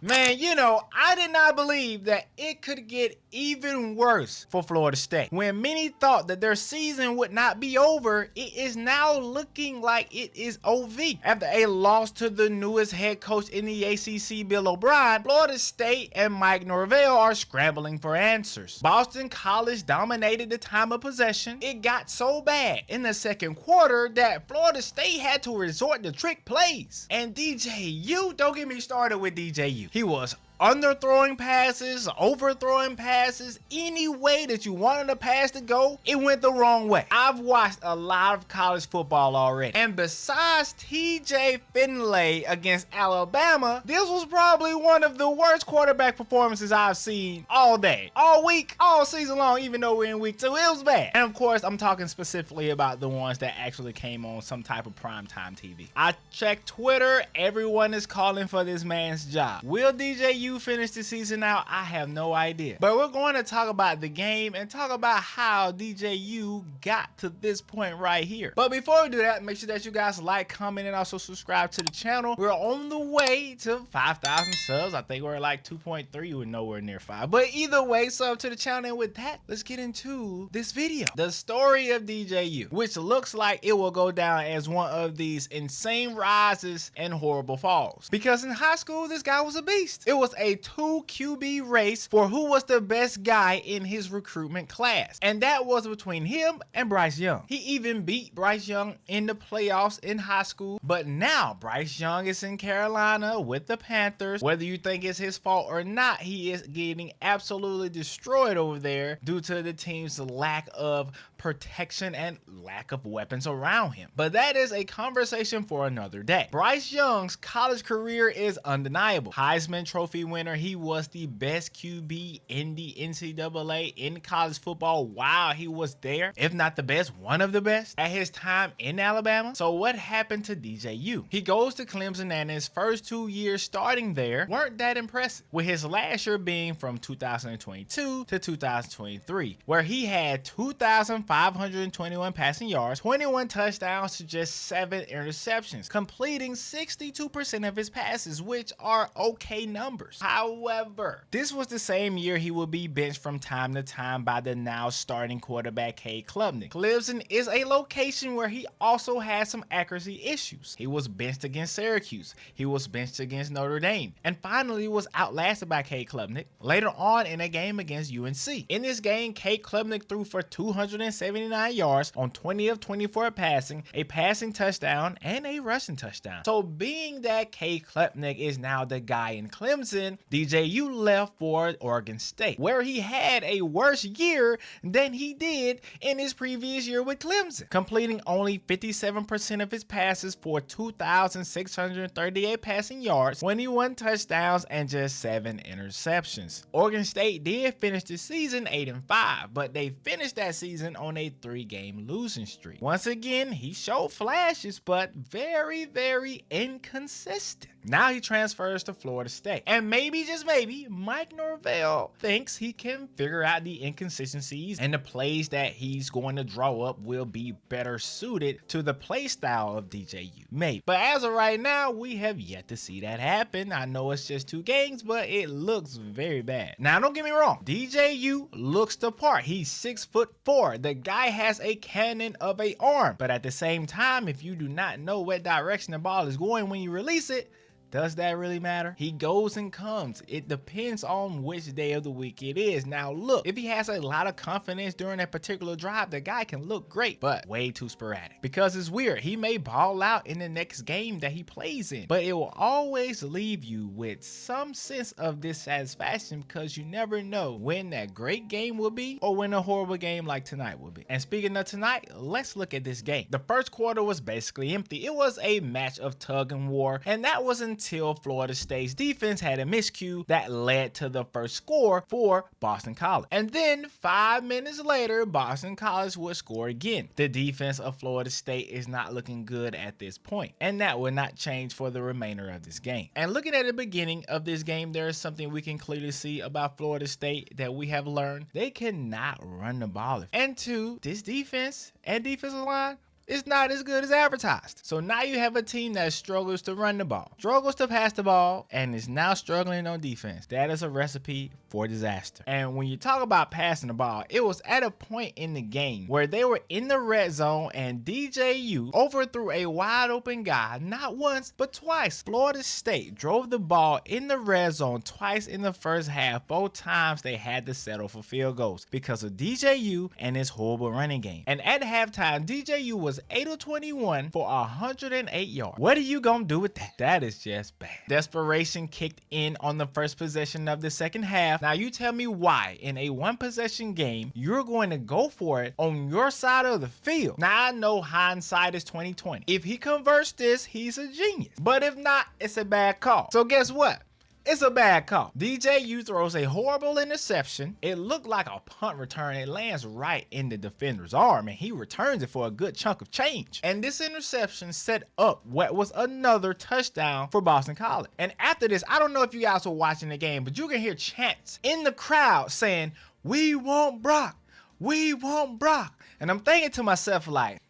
Man, you know, I did not believe that it could get even worse for Florida State. When many thought that their season would not be over, it is now looking like it is OV. After a loss to the newest head coach in the ACC, Bill O'Brien, Florida State and Mike Norvell are scrambling for answers. Boston College dominated the time of possession. It got so bad in the second quarter that Florida State had to resort to trick plays. And DJU, don't get me started with DJU. He was underthrowing passes, overthrowing passes, any way that you wanted a pass to go, it went the wrong way. I've watched a lot of college football already, and besides TJ Finlay against Alabama, this was probably one of the worst quarterback performances I've seen all day, all week, all season long, even though we're in week 2. It was bad. And of course, I'm talking specifically about the ones that actually came on some type of primetime TV. I checked Twitter, everyone is calling for this man's job. Will DJU finish the season out? I have no idea. But we're going to talk about the game and talk about how DJU got to this point right here. But before we do that, make sure that you guys like, comment, and also subscribe to the channel. We're on the way to 5,000 subs. I think we're like 2.3. We're nowhere near 5. But either way, sub to the channel. And with that, let's get into this video. The story of DJU, which looks like it will go down as one of these insane rises and horrible falls. Because in high school, this guy was a beast. It was a 2 QB race for who was the best guy in his recruitment class, and that was between him and Bryce Young. He even beat Bryce Young in the playoffs in high school, but now Bryce Young is in Carolina with the Panthers. Whether you think it's his fault or not, he is getting absolutely destroyed over there due to the team's lack of protection and lack of weapons around him. But that is a conversation for another day. Bryce Young's college career is undeniable. Heisman Trophy winner, he was the best QB in the NCAA in college football while he was there, if not the best, one of the best at his time in Alabama. So what happened to DJU? He goes to Clemson, and his first 2 years starting there weren't that impressive, with his last year being from 2022 to 2023, where he had 2,521 passing yards, 21 touchdowns to just 7 interceptions, completing 62% of his passes, which are okay numbers. However, this was the same year he would be benched from time to time by the now starting quarterback Cade Klubnik. Clemson is a location where he also had some accuracy issues. He was benched against Syracuse, he was benched against Notre Dame, and finally was outlasted by Cade Klubnik later on in a game against UNC. In this game, Cade Klubnik threw for 279 yards on 20 of 24 passing, a passing touchdown, and a rushing touchdown. So being that Cade Klubnik is now the guy in Clemson, DJU left for Oregon State, where he had a worse year than he did in his previous year with Clemson, completing only 57% of his passes for 2,638 passing yards, 21 touchdowns, and just 7 interceptions. Oregon State did finish the season 8-5, but they finished that season on a 3-game losing streak. Once again, he showed flashes, but very, very inconsistent. Now he transfers to Florida State, and maybe, just maybe, Mike Norvell thinks he can figure out the inconsistencies, and the plays that he's going to draw up will be better suited to the play style of DJU. Maybe. But as of right now, we have yet to see that happen. I know it's just 2 games, but it looks very bad. Now, don't get me wrong, DJU looks the part. He's 6'4". The guy has a cannon of an arm, but at the same time, if you do not know what direction the ball is going when you release it, does that really matter? He goes and comes. It depends on which day of the week it is. Now look, if he has a lot of confidence during a particular drive, the guy can look great, but way too sporadic. Because it's weird, he may ball out in the next game that he plays in, but it will always leave you with some sense of dissatisfaction because you never know when that great game will be or when a horrible game like tonight will be. And speaking of tonight, let's look at this game. The first quarter was basically empty. It was a match of tug and war, and that was until Florida State's defense had a miscue that led to the first score for Boston College. And then 5 minutes later, Boston College would score again. The defense of Florida State is not looking good at this point, and that will not change for the remainder of this game. And looking at the beginning of this game, there is something we can clearly see about Florida State that we have learned. They cannot run the ball. And 2, this defense and defensive line it's not as good as advertised. So now you have a team that struggles to run the ball, struggles to pass the ball, and is now struggling on defense. That is a recipe for disaster. And when you talk about passing the ball, it was at a point in the game where they were in the red zone and DJU overthrew a wide open guy not once but twice. Florida State drove the ball in the red zone twice in the first half. Both times they had to settle for field goals because of DJU and his horrible running game. And at halftime, DJU was 8 of 21 for 108 yards. What are you gonna do with that? That is just bad. Desperation kicked in on the first possession of the second half. Now you tell me why in a one possession game you're going to go for it on your side of the field. Now I know hindsight is 2020. If he converts this, he's a genius. But if not, it's a bad call. So guess what? It's a bad call. DJU throws a horrible interception. It looked like a punt return. It lands right in the defender's arm and he returns it for a good chunk of change. And this interception set up what was another touchdown for Boston College. And after this, I don't know if you guys were watching the game, but you can hear chants in the crowd saying, "We want Brock. We want Brock." And I'm thinking to myself like,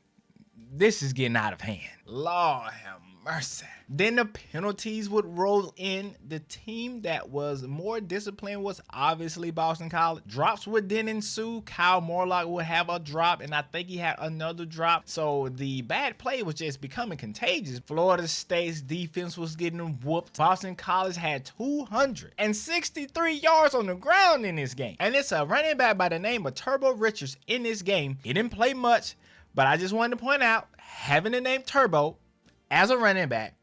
this is getting out of hand. Lord have mercy. Then the penalties would roll in. The team that was more disciplined was obviously Boston College. Drops would then ensue. Kyle Morlock would have a drop, and I think he had another drop. So the bad play was just becoming contagious. Florida State's defense was getting whooped. Boston College had 263 yards on the ground in this game. And it's a running back by the name of Turbo Richards in this game. He didn't play much, but I just wanted to point out, having the name Turbo as a running back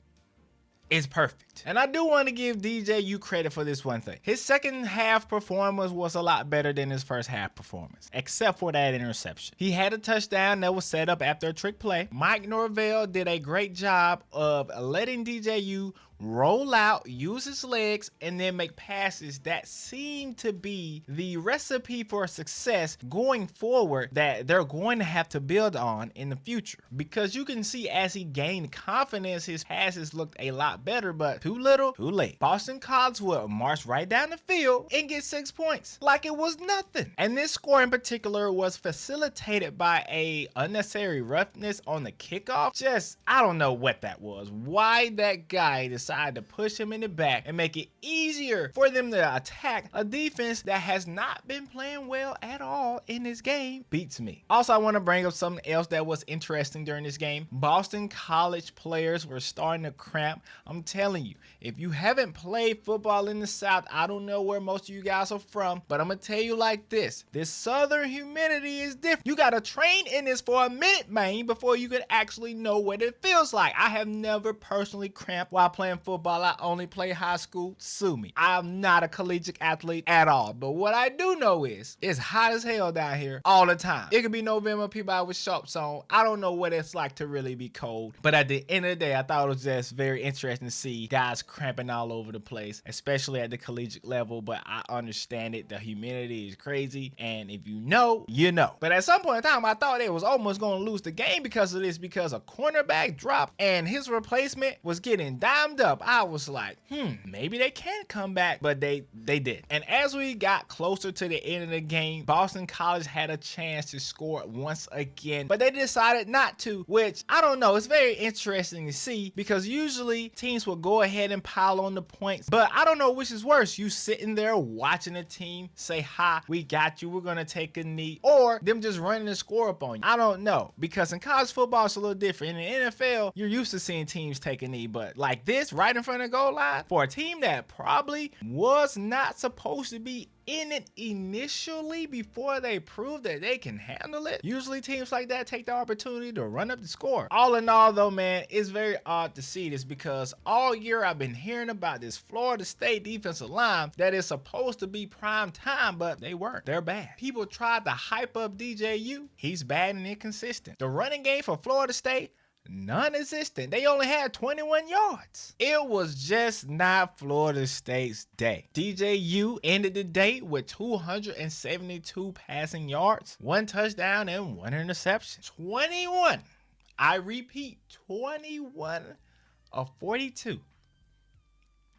is perfect. And I do want to give DJU credit for this one thing. His second half performance was a lot better than his first half performance, except for that interception. He had a touchdown that was set up after a trick play. Mike Norvell did a great job of letting DJU roll out, use his legs, and then make passes that seem to be the recipe for success going forward that they're going to have to build on in the future. Because you can see as he gained confidence, his passes looked a lot better, but too little, too late. Boston College would march right down the field and get 6 points like it was nothing. And this score in particular was facilitated by a unnecessary roughness on the kickoff. Just, I don't know what that was. Why that guy decided to push him in the back and make it easier for them to attack a defense that has not been playing well at all in this game beats me. Also, I want to bring up something else that was interesting during this game. Boston College players were starting to cramp. I'm telling you, if you haven't played football in the South, I don't know where most of you guys are from, but I'm gonna tell you like this southern humidity is different. You gotta train in this for a minute, man, before you can actually know what it feels like. I have never personally cramped while playing football. I only play high school. Sue me. I'm not a collegiate athlete at all, but what I do know is it's hot as hell down here all the time. It could be November, people out with shorts on. I don't know what it's like to really be cold, but at the end of the day, I thought it was just very interesting to see guys cramping all over the place, especially at the collegiate level. But I understand it. The humidity is crazy, and if you know, you know. But at some point in time, I thought they was almost going to lose the game because of this, because a cornerback dropped and his replacement was getting dimed up. I was like, maybe they can come back, but they did. And as we got closer to the end of the game, Boston College had a chance to score once again, but they decided not to, which I don't know. It's very interesting to see because usually teams will go ahead and pile on the points, but I don't know which is worse. You sitting there watching a team say, "Ha, we got you, we're gonna take a knee," or them just running the score up on you. I don't know, because in college football it's a little different. In the NFL, you're used to seeing teams take a knee, but like this right in front of the goal line for a team that probably was not supposed to be in it initially before they prove that they can handle it. Usually teams like that take the opportunity to run up the score. All in all though, man, it's very odd to see this because all year I've been hearing about this Florida State defensive line that is supposed to be prime time, but they weren't. They're bad. People tried to hype up DJU. He's bad and inconsistent. The running game for Florida State, non-existent. They only had 21 yards. It was just not Florida State's day. DJU ended the day with 272 passing yards, 1 touchdown and 1 interception. 21. I repeat, 21 of 42.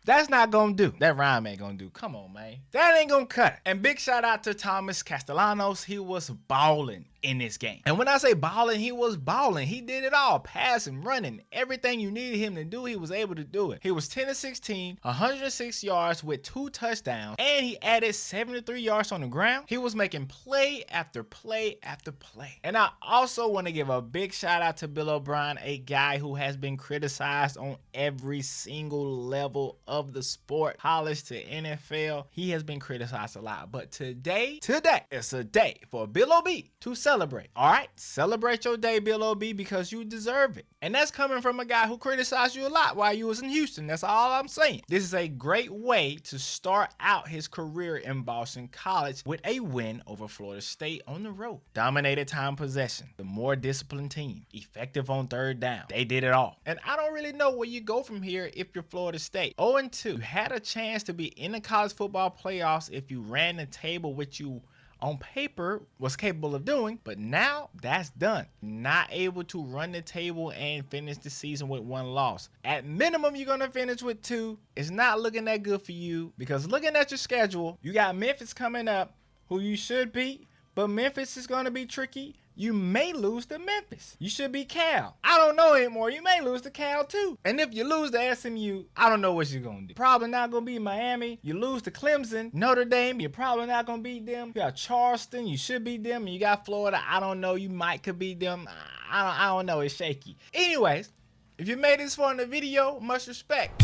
That's not gonna do. That rhyme ain't gonna do. Come on, man. That ain't gonna cut it. And big shout out to Thomas Castellanos. He was balling in this game. And when I say balling, he was balling. He did it all. Passing, running, everything you needed him to do, he was able to do it. He was 10 of 16, 106 yards with 2 touchdowns, and he added 73 yards on the ground. He was making play after play after play. And I also want to give a big shout out to Bill O'Brien, a guy who has been criticized on every single level of the sport, college to NFL. He has been criticized a lot. But today, it's a day for Bill O.B. to celebrate. All right, celebrate your day, Bill O.B., because you deserve it. And that's coming from a guy who criticized you a lot while you was in Houston. That's all I'm saying. This is a great way to start out his career in Boston College with a win over Florida State on the road. Dominated time possession, the more disciplined team, effective on third down. They did it all. And I don't really know where you go from here if you're Florida State. 0-2. You had a chance to be in the college football playoffs if you ran the table, which you on paper was capable of doing, but now that's done. Not able to run the table and finish the season with 1 loss. At minimum, you're gonna finish with 2. It's not looking that good for you, because looking at your schedule, you got Memphis coming up, who you should beat, but Memphis is gonna be tricky. You may lose to Memphis. You should beat Cal. I don't know anymore. You may lose to Cal too. And if you lose to SMU, I don't know what you're going to do. Probably not going to beat Miami. You lose to Clemson. Notre Dame, you're probably not going to beat them. You got Charleston, you should beat them. And you got Florida, I don't know. You could beat them. I don't know. It's shaky. Anyways, if you made this far in the video, much respect.